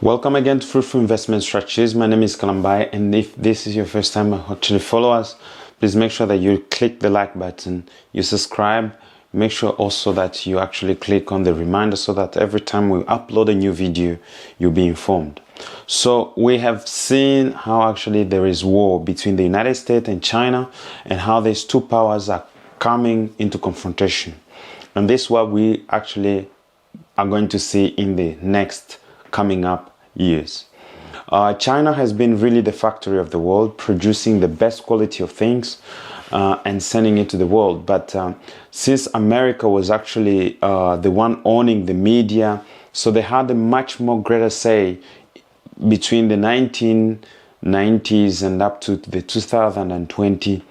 Welcome again to Fruitful Investment Strategies. My name is Kalambai, and if this is your first time to actually follow us, please make sure that you click the like button, you subscribe, make sure also that you actually click on the reminder so that every time we upload a new video, you'll be informed. So we have seen how actually there is war between the United States and China, and how these two powers are coming into confrontation. And this is what we actually are going to see in the next coming up years. China has been really the factory of the world, producing the best quality of things and sending it to the world. But since America was actually the one owning the media, so they had a much more greater say between the 1990s and up to the 2020,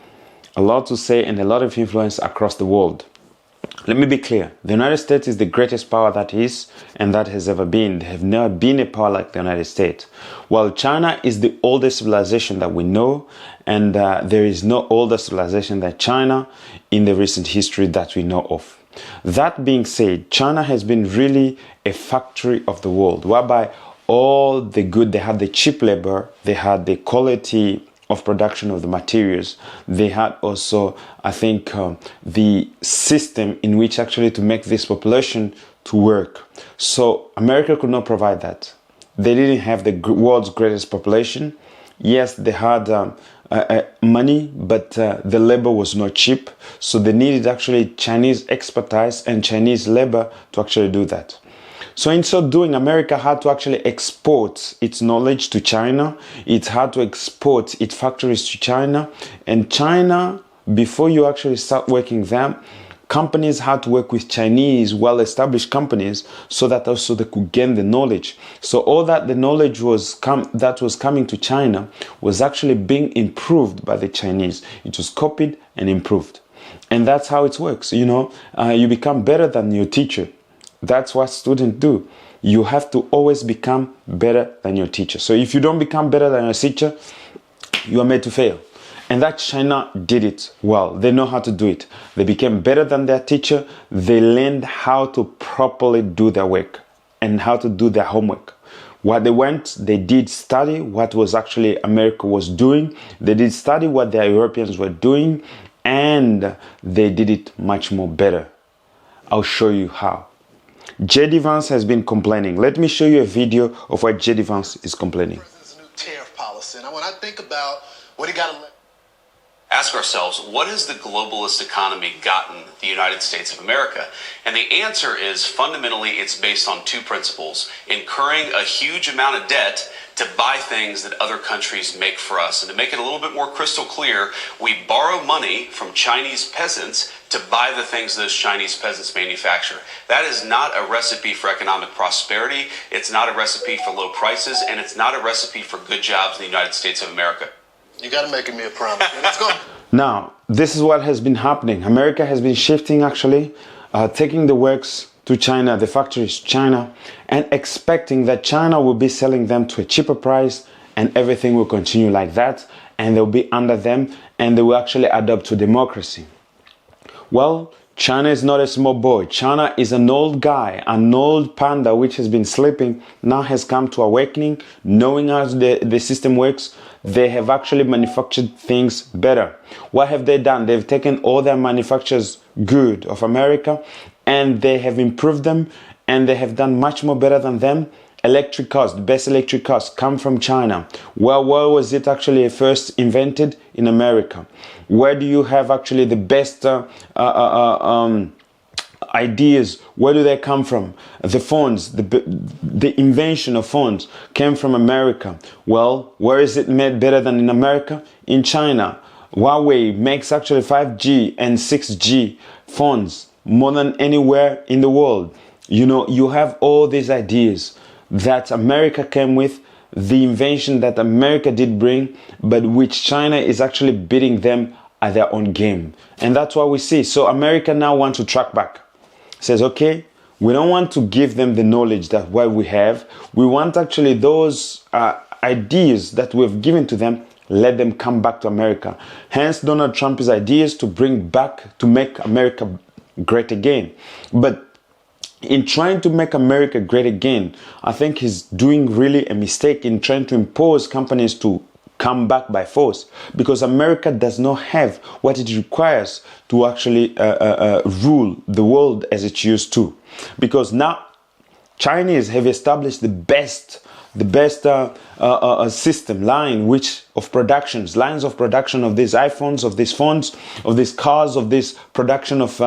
a lot to say and a lot of influence across the world. Let me be clear. The United States is the greatest power that is and that has ever been. There have never been a power like the United States. While China is the oldest civilization that we know, and there is no older civilization than China in the recent history that we know of. That being said, China has been really a factory of the world, whereby all the good, they had the cheap labor, they had the quality of production of the materials. They had also, I think, the system in which actually to make this population to work. So America could not provide that. They didn't have the world's greatest population. Yes, they had money, but the labor was not cheap. So they needed actually Chinese expertise and Chinese labor to actually do that. So in so doing, America had to actually export its knowledge to China. It had to export its factories to China. And China, before you actually start working there, companies had to work with Chinese, well-established companies, so that also they could gain the knowledge. So all that the knowledge was coming to China was actually being improved by the Chinese. It was copied and improved. And that's how it works. You know, you become better than your teacher. That's what students do. You have to always become better than your teacher. So if you don't become better than your teacher, you are made to fail. And that China did it well. They know how to do it. They became better than their teacher. They learned how to properly do their work and how to do their homework. What they did study what was actually America was doing. They did study what the Europeans were doing, and they did it much more better. I'll show you how. J.D. Vance has been complaining. Let me show you a video of what J.D. Vance is complaining. President's new tariff policy. And when I think about what he got to ask ourselves, what has the globalist economy gotten the United States of America? And the answer is fundamentally it's based on two principles: incurring a huge amount of debt to buy things that other countries make for us. And to make it a little bit more crystal clear, we borrow money from Chinese peasants to buy the things those Chinese peasants manufacture. That is not a recipe for economic prosperity. It's not a recipe for low prices, and it's not a recipe for good jobs in the United States of America. You got to make me a promise. Let's go. Now, this is what has been happening. America has been shifting actually, taking the works to China, the factories to China, and expecting that China will be selling them to a cheaper price, and everything will continue like that, and they'll be under them, and they will actually adopt to democracy. Well, China is not a small boy. China is an old guy, an old panda which has been sleeping, now has come to awakening, knowing how the system works. They have actually manufactured things better. What have they done? They've taken all their manufacturers good of America, and they have improved them, and they have done much more better than them. Electric cars, the best electric cars come from China. Well, where was it actually first invented? In America. Where do you have actually the best ideas? Where do they come from? The phones, the invention of phones came from America. Well, where is it made better than in America? In China. Huawei makes actually 5G and 6G phones more than anywhere in the world. You know, you have all these ideas that America came with, the invention that America did bring, but which China is actually beating them at their own game. And that's what we see. So America now wants to track back. Says, okay, we don't want to give them the knowledge that what we have. We want actually those ideas that we've given to them, let them come back to America. Hence Donald Trump's ideas to bring back, to make America great again. But in trying to make America great again, I think he's doing really a mistake in trying to impose companies to come back by force, because America does not have what it requires to actually rule the world as it used to. Because now Chinese have established the best system line lines of production of these iPhones, of these phones, of these cars, of this production of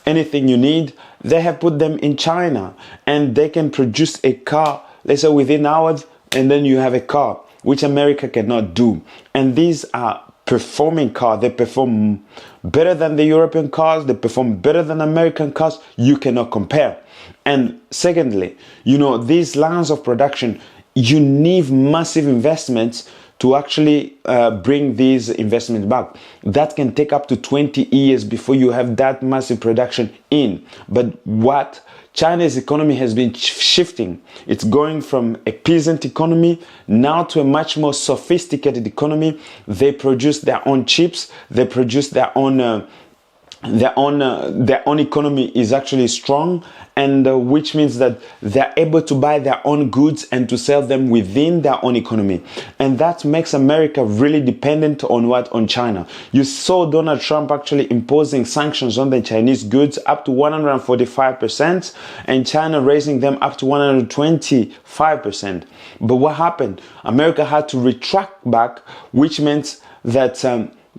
anything you need. They have put them in China, and they can produce a car, let's say within hours, and then you have a car, which America cannot do. And these are performing cars. They perform better than the European cars. They perform better than American cars. You cannot compare. And secondly, these lines of production, you need massive investments to actually bring these investments back. That can take up to 20 years before you have that massive production in. But what China's economy has been shifting. It's going from a peasant economy now to a much more sophisticated economy. They produce their own chips. They produce their own economy is actually strong, and which means that they're able to buy their own goods and to sell them within their own economy. And that makes America really dependent on China. You saw Donald Trump actually imposing sanctions on the Chinese goods up to 145%, and China raising them up to 125%. But what happened? America had to retract back, which meant that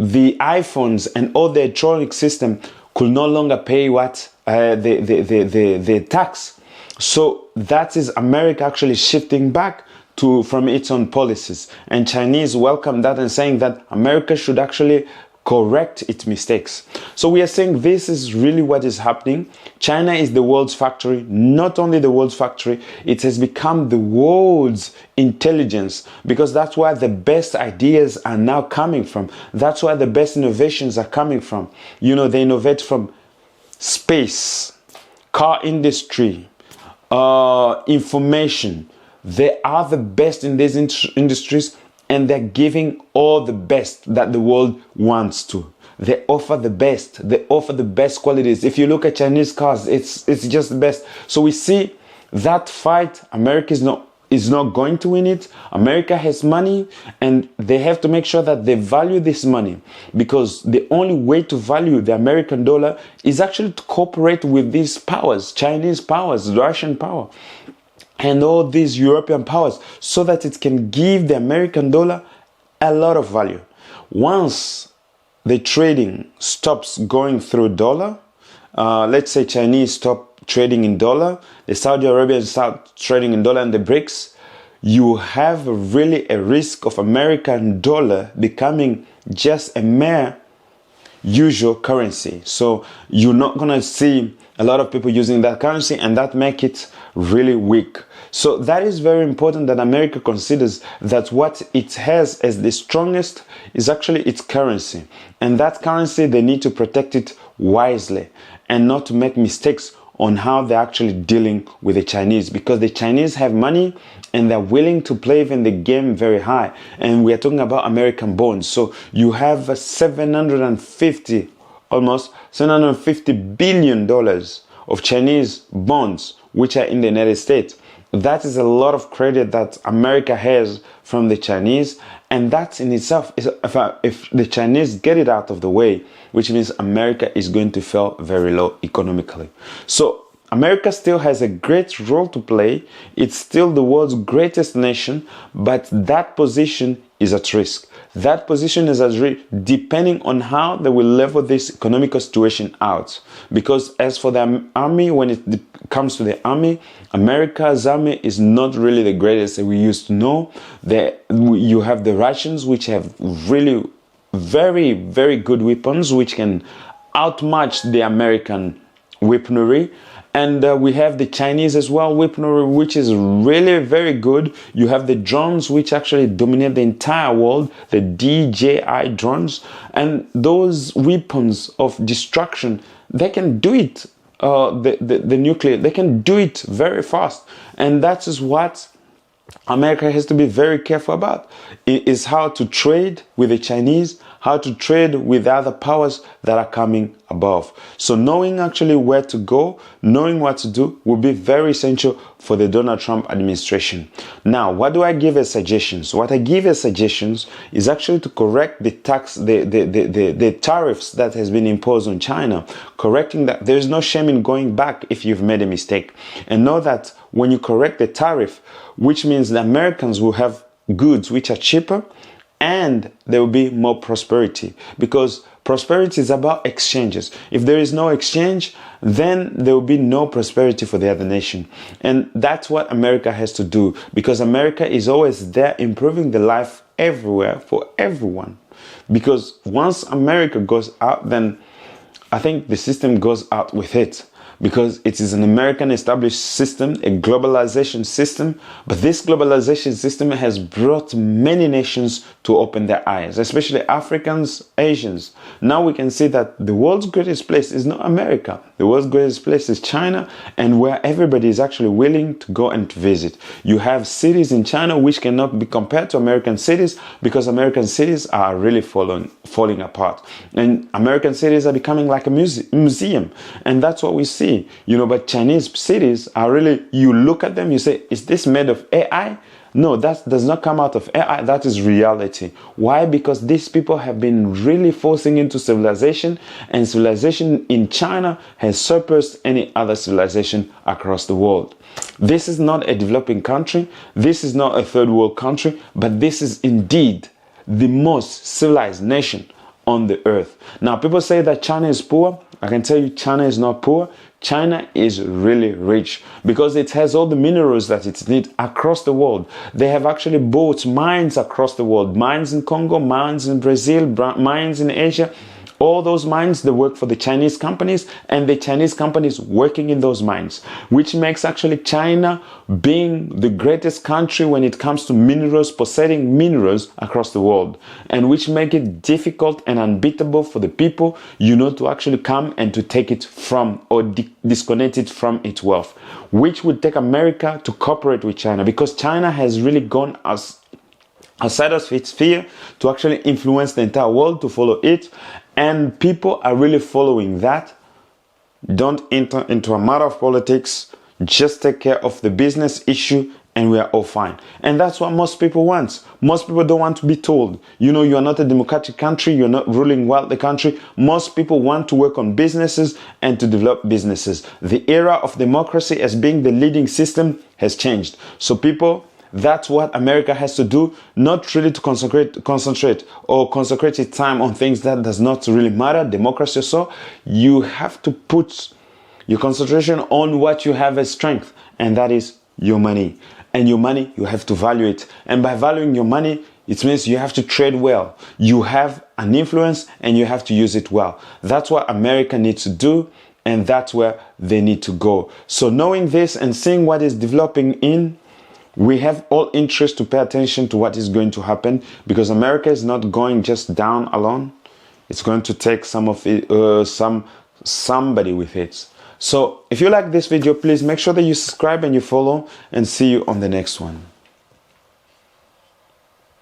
the iPhones and all the electronic system could no longer pay what the tax. So that is America actually shifting back from its own policies, and Chinese welcome that and saying that America should actually correct its mistakes. So we are saying this is really what is happening. China is the world's factory. Not only the world's factory, it has become the world's intelligence, because that's where the best ideas are now coming from. That's where the best innovations are coming from. They innovate from space, car industry, information. They are the best in these industries, and they're giving all the best that the world wants to. They offer the best. They offer the best qualities. If you look at Chinese cars, it's just the best. So we see that fight. America is not going to win it. America has money, and they have to make sure that they value this money, because the only way to value the American dollar is actually to cooperate with these powers, Chinese powers, Russian power, and all these European powers, so that it can give the American dollar a lot of value. Once the trading stops going through dollar, let's say Chinese stop trading in dollar, the Saudi Arabians start trading in dollar, and the BRICS, you have really a risk of American dollar becoming just a mere usual currency. So you're not going to see a lot of people using that currency, and that make it really weak. So that is very important, that America considers that what it has as the strongest is actually its currency. And that currency, they need to protect it wisely and not to make mistakes on how they're actually dealing with the Chinese, because the Chinese have money and they're willing to play even the game very high. And we are talking about American bonds. So you have almost $750 billion of Chinese bonds, which are in the United States. That is a lot of credit that America has from the Chinese, and that in itself is, if the Chinese get it out of the way, which means America is going to fall very low economically. So America still has a great role to play. It's still the world's greatest nation, but that position is at risk. That position is at risk depending on how they will level this economical situation out. Because as for the army, when it comes to the army, America's army is not really the greatest that we used to know. You have the Russians, which have really very, very good weapons, which can outmatch the American weaponry. And we have the Chinese as well, weaponry, which is really very good. You have the drones, which actually dominate the entire world, the DJI drones. And those weapons of destruction, they can do it, the nuclear, they can do it very fast. And that is what America has to be very careful about is how to trade with the Chinese, how to trade with other powers that are coming above. So knowing actually where to go, knowing what to do will be very essential for the Donald Trump administration. Now, what do I give as suggestions? What I give as suggestions is actually to correct the the tariffs that has been imposed on China, correcting that. There's no shame in going back if you've made a mistake. And know that when you correct the tariff, which means the Americans will have goods which are cheaper and there will be more prosperity, because prosperity is about exchanges. If there is no exchange, then there will be no prosperity for the other nation. And that's what America has to do, because America is always there improving the life everywhere for everyone. Because once America goes out, then I think the system goes out with it, because it is an American established system, a globalization system. But this globalization system has brought many nations to open their eyes, especially Africans, Asians. Now we can see that the world's greatest place is not America. The world's greatest place is China, and where everybody is actually willing to go and to visit. You have cities in China which cannot be compared to American cities, because American cities are really falling apart. And American cities are becoming like a museum. And that's what we see. But Chinese cities are really, you look at them, you say, is this made of AI? No, that does not come out of AI. That is reality. Why? Because these people have been really forcing into civilization, and civilization in China has surpassed any other civilization across the world. This is not a developing country. This is not a third world country, but this is indeed the most civilized nation on the earth. Now, people say that China is poor. I can tell you China is not poor. China is really rich, because it has all the minerals that it needs across the world. They have actually bought mines across the world. Mines in Congo, mines in Brazil, mines in Asia. All those mines, they work for the Chinese companies, and the Chinese companies working in those mines, which makes actually China being the greatest country when it comes to minerals, possessing minerals across the world, and which make it difficult and unbeatable for the people, to actually come and to take it from, or disconnect it from its wealth, which would take America to cooperate with China, because China has really gone outside of its sphere to actually influence the entire world to follow it. And people are really following that. Don't enter into a matter of politics. Just take care of the business issue and we are all fine. And that's what most people want. Most people don't want to be told, you are not a democratic country, you're not ruling well the country. Most people want to work on businesses and to develop businesses. The era of democracy as being the leading system has changed. So people, that's what America has to do, not really to concentrate or consecrate its time on things that does not really matter, democracy or so. You have to put your concentration on what you have as strength, and that is your money. And your money, you have to value it. And by valuing your money, it means you have to trade well. You have an influence and you have to use it well. That's what America needs to do, and that's where they need to go. So knowing this and seeing what is developing we have all interest to pay attention to what is going to happen, because America is not going just down alone. It's going to take some of it, somebody with it. So if you like this video, please make sure that you subscribe and you follow, and see you on the next one.